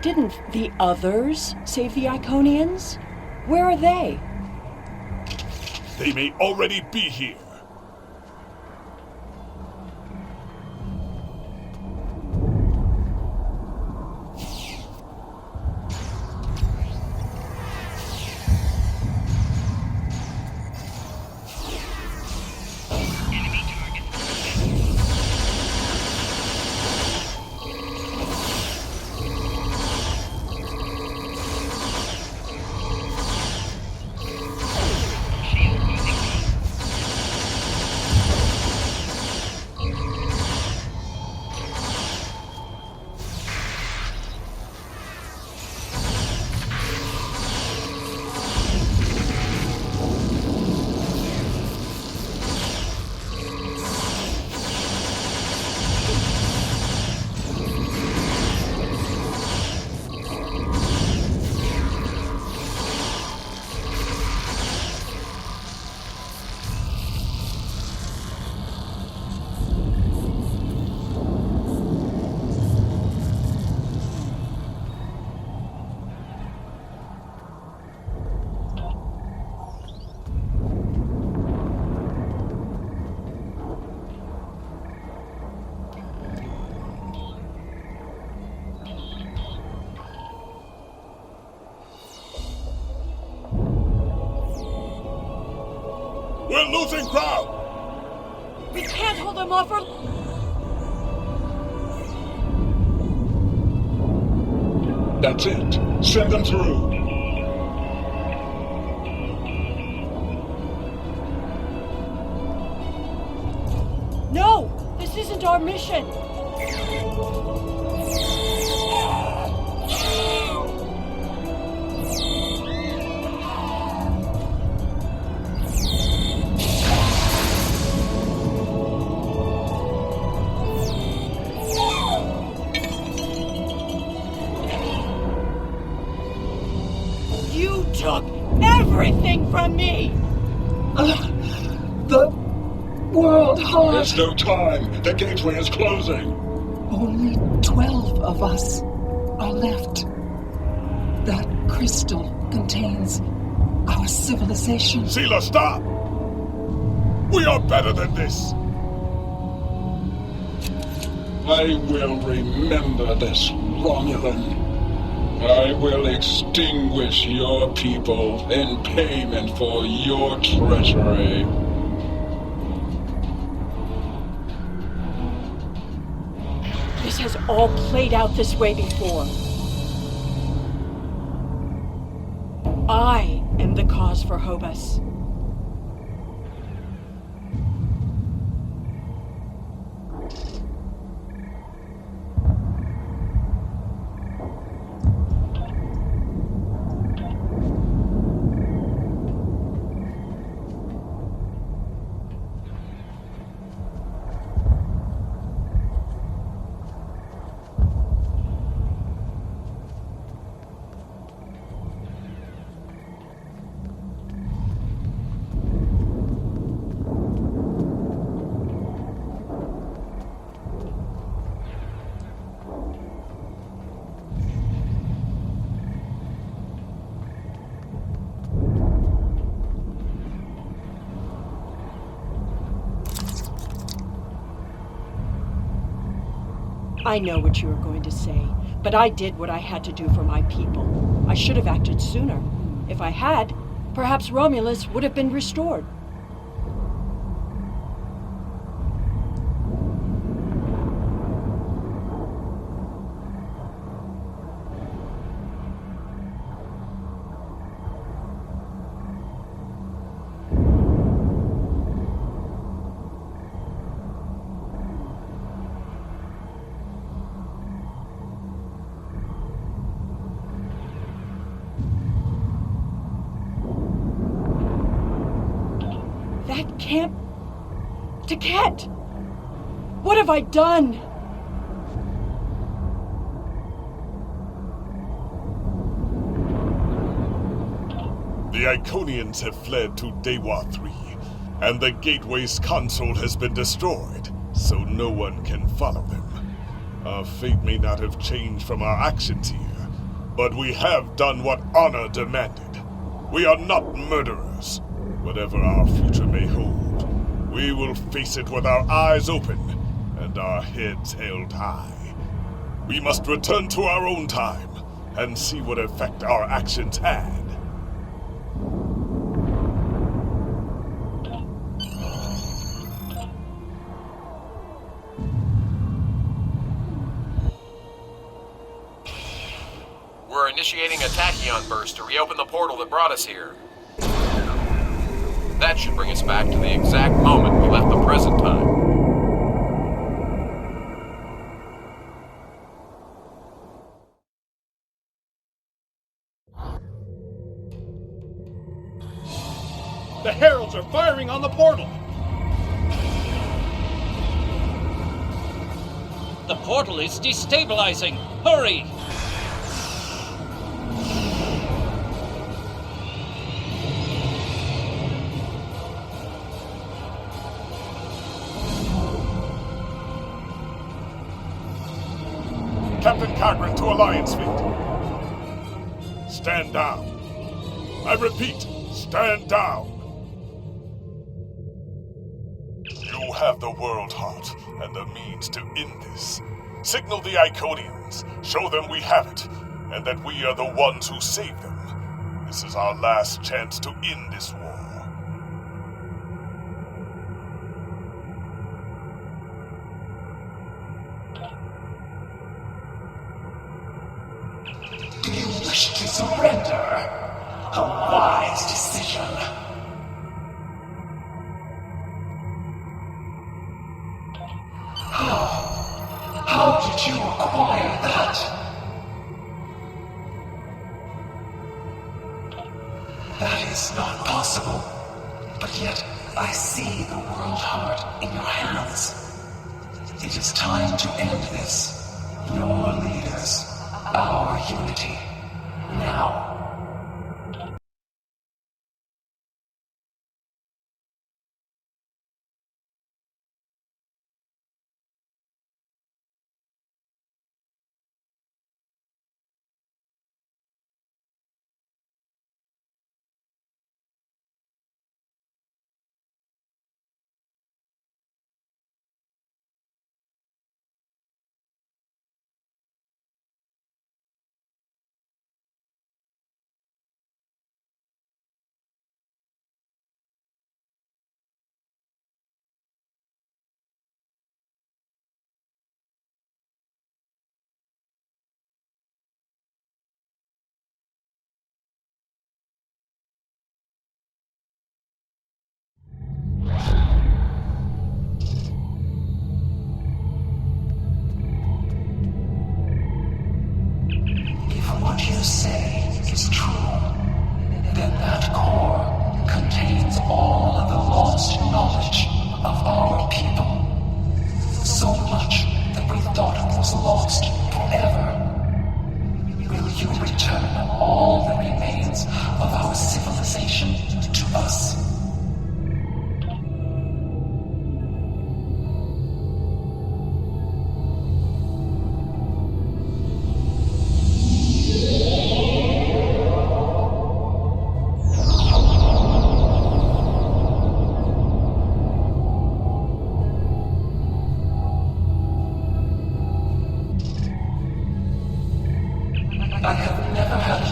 Didn't the others save the Iconians? Where are they? They may already be here. We're losing ground! We can't hold them off for... That's it. Send them through. No! This isn't our mission! You took everything from me! The World Heart. There's no time. The gateway is closing. Only 12 of us are left. That crystal contains our civilization. Sela, stop! We are better than this! I will remember this, Romulan. I will extinguish your people in payment for your treachery. This has all played out this way before. I am the cause for Hobus. I know what you are going to say, but I did what I had to do for my people. I should have acted sooner. If I had, perhaps Romulus would have been restored. That can't... Taket! What have I done? The Iconians have fled to Dewa 3, and the Gateway's console has been destroyed, so no one can follow them. Our fate may not have changed from our actions here, but we have done what honor demanded. We are not murderers. Whatever our future may hold, we will face it with our eyes open and our heads held high. We must return to our own time and see what effect our actions had. We're initiating a tachyon burst to reopen the portal that brought us here. That should bring us back to the exact moment we left the present time. The heralds are firing on the portal! The portal is destabilizing! Hurry! Captain Cochrane to Alliance Fleet. Stand down. I repeat, stand down. You have the world heart and the means to end this. Signal the Iconians, show them we have it, and that we are the ones who save them. This is our last chance to end this war. Do you wish to surrender? A wise decision. How did you acquire that? That is not possible. But yet, I see the world heart in your hands. It is time to end this. Your leaders, our unity. Now.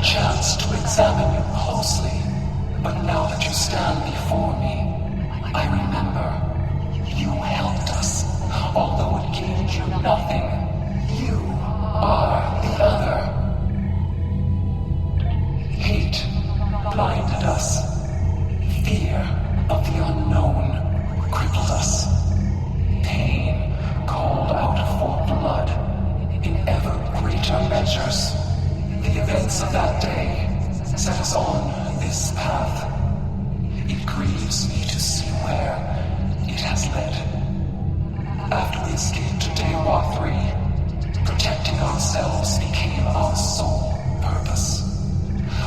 a chance to examine you closely, but now that you stand before me, I remember you helped us, although it gained you nothing. You are the other. Hate blinded us. Fear of the unknown crippled us. Pain called out for blood in ever greater measures. The events of that day set us on this path. It grieves me to see where it has led. After we escaped to Daywalk 3, protecting ourselves became our sole purpose.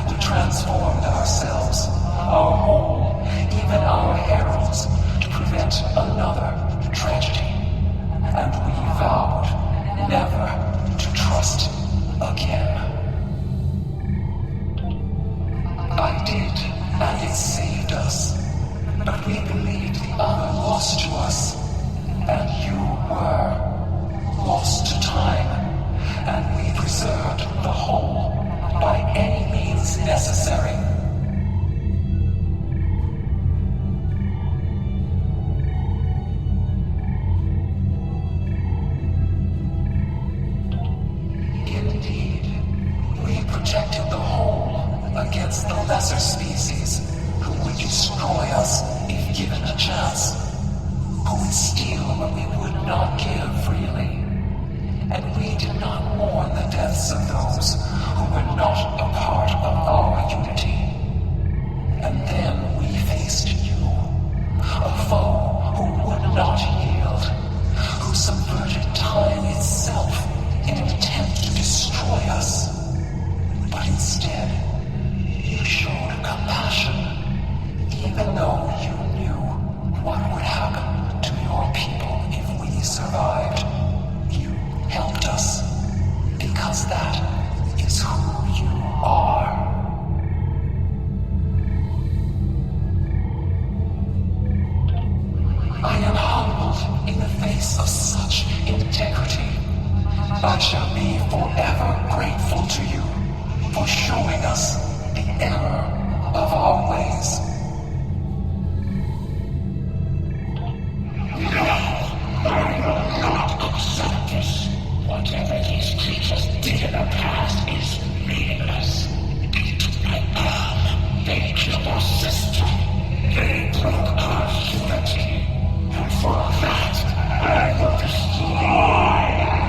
We transformed ourselves, our whole, even our heralds, to prevent another tragedy. And we vowed never to trust again. I did, and it saved us. But we believed the other lost to us, and you were lost to time, and we preserved the whole by any means necessary. Indeed, we protected the whole against the lesser species who would destroy us if given a chance, who would steal what we would not give freely. And we did not mourn the deaths of those who were not a part of our unity. And then we faced you, a foe who would not yield, who subverted time itself in an attempt to destroy us. But instead, you showed compassion, even though you knew what would happen to your people if we survived. You helped us, because that is who you are. I am humbled in the face of such integrity. I shall be forever grateful to you for showing us the error of our ways. No, I will not accept this. Whatever these creatures did in the past is meaningless. I am. They killed our sister. They broke our unity. And for that, I will destroy them.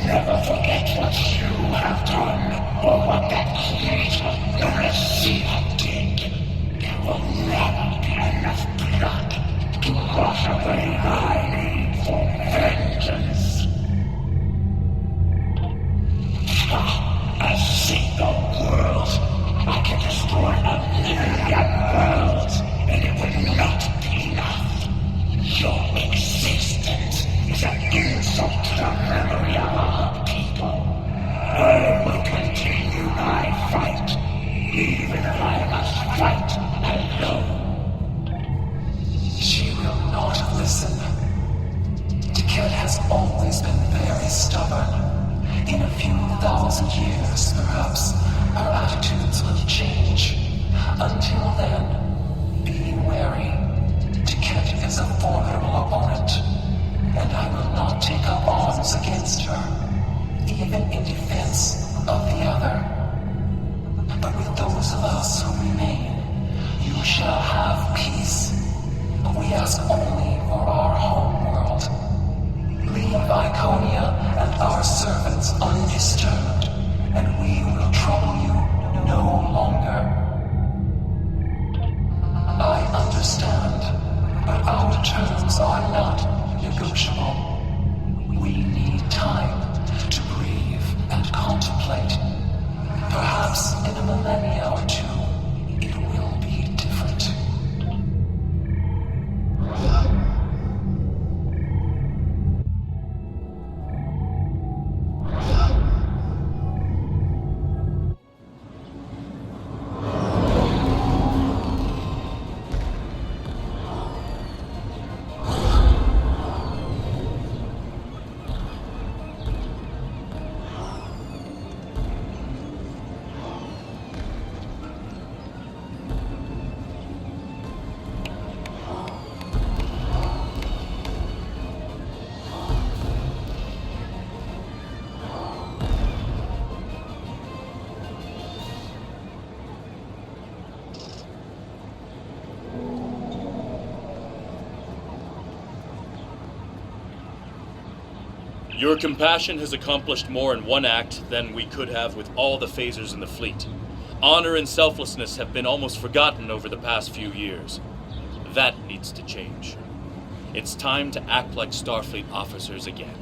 Never forget what you have done, or what that creator, the receiver, did. There will never be enough blood to wash away my need for vengeance. A single world. I can destroy 1,000,000 worlds, and it will not be enough. Your existence is an insult to the memory of our people. I will continue my fight, even if I must fight alone. She will not listen. Tiket has always been very stubborn. In a few thousand years, perhaps, her attitudes will change. Until then, be wary. Tiket is a formidable opponent, and I will not take up arms against her, even in defense of the other. But with those of us who remain, you shall have peace. We ask only for our homeworld. Leave Iconia and our servants undisturbed, and we will trouble you no longer. I understand, but our terms are not negotiable. We need time to breathe and contemplate. Perhaps in a millennia or two, it will be different. Your compassion has accomplished more in one act than we could have with all the phasers in the fleet. Honor and selflessness have been almost forgotten over the past few years. That needs to change. It's time to act like Starfleet officers again.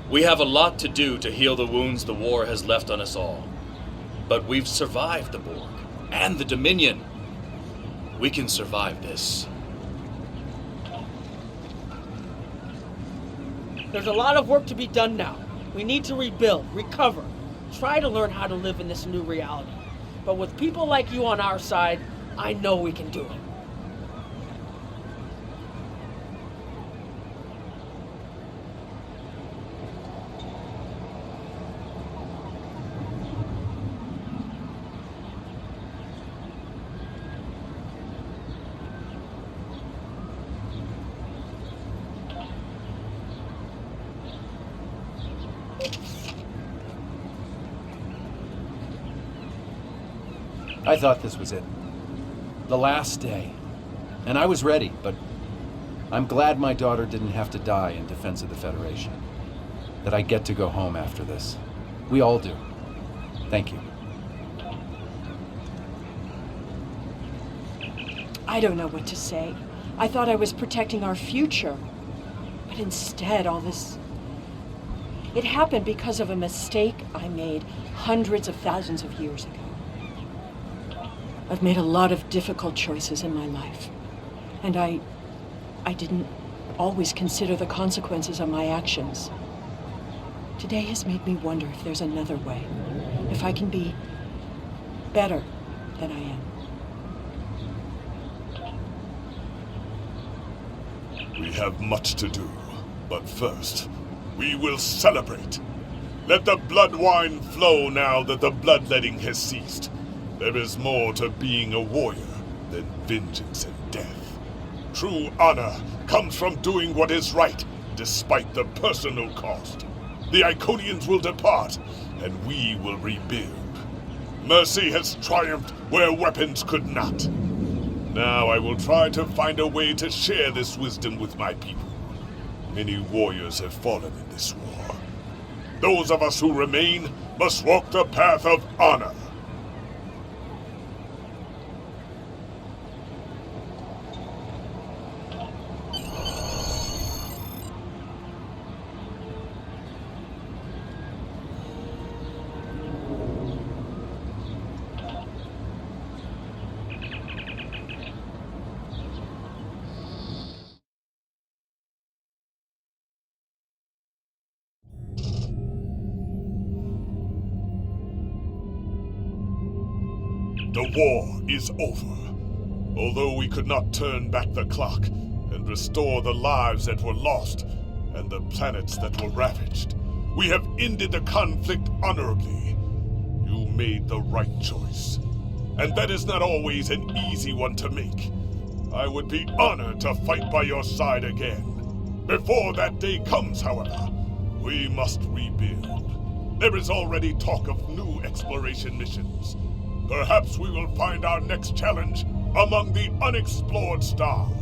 We have a lot to do to heal the wounds the war has left on us all. But we've survived the Borg and the Dominion. We can survive this. There's a lot of work to be done now. We need to rebuild, recover, try to learn how to live in this new reality. But with people like you on our side, I know we can do it. I thought this was it. The last day. And I was ready, but I'm glad my daughter didn't have to die in defense of the Federation. That I get to go home after this. We all do. Thank you. I don't know what to say. I thought I was protecting our future. But instead, all this... It happened because of a mistake I made hundreds of thousands of years ago. I've made a lot of difficult choices in my life. And I didn't always consider the consequences of my actions. Today has made me wonder if there's another way. If I can be better than I am. We have much to do, but first, we will celebrate. Let the blood wine flow now that the bloodletting has ceased. There is more to being a warrior than vengeance and death. True honor comes from doing what is right, despite the personal cost. The Iconians will depart, and we will rebuild. Mercy has triumphed where weapons could not. Now I will try to find a way to share this wisdom with my people. Many warriors have fallen in this war. Those of us who remain must walk the path of honor. The war is over. Although we could not turn back the clock and restore the lives that were lost and the planets that were ravaged, we have ended the conflict honorably. You made the right choice. And that is not always an easy one to make. I would be honored to fight by your side again. Before that day comes, however, we must rebuild. There is already talk of new exploration missions. Perhaps we will find our next challenge among the unexplored stars.